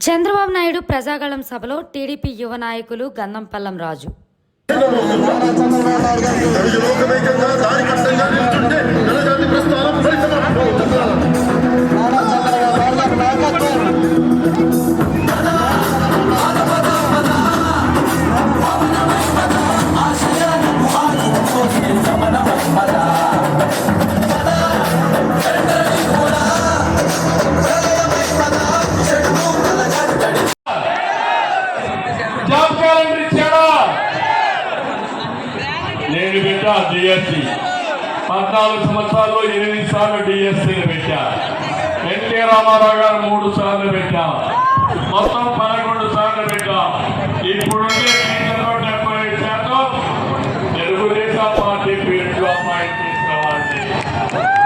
చంద్రబాబు నాయుడు ప్రజాగళం సభలో టీడీపీ యువ నాయకులు గంధంపల్లం రాజు నేను పెట్టా డిఎస్సి 14 సంవత్సరాల్లో 8 సార్లు డిఎస్సీని పెట్టా. ఎన్టీ రామారావు గారు 3 సార్లు పెట్టా. మొత్తం 11 సార్లు పెట్టా. ఇప్పుడుండే టీచర్లో 75% తెలుగుదేశం పార్టీ పేరుతో అపాయింట్ చేసిన వాళ్ళని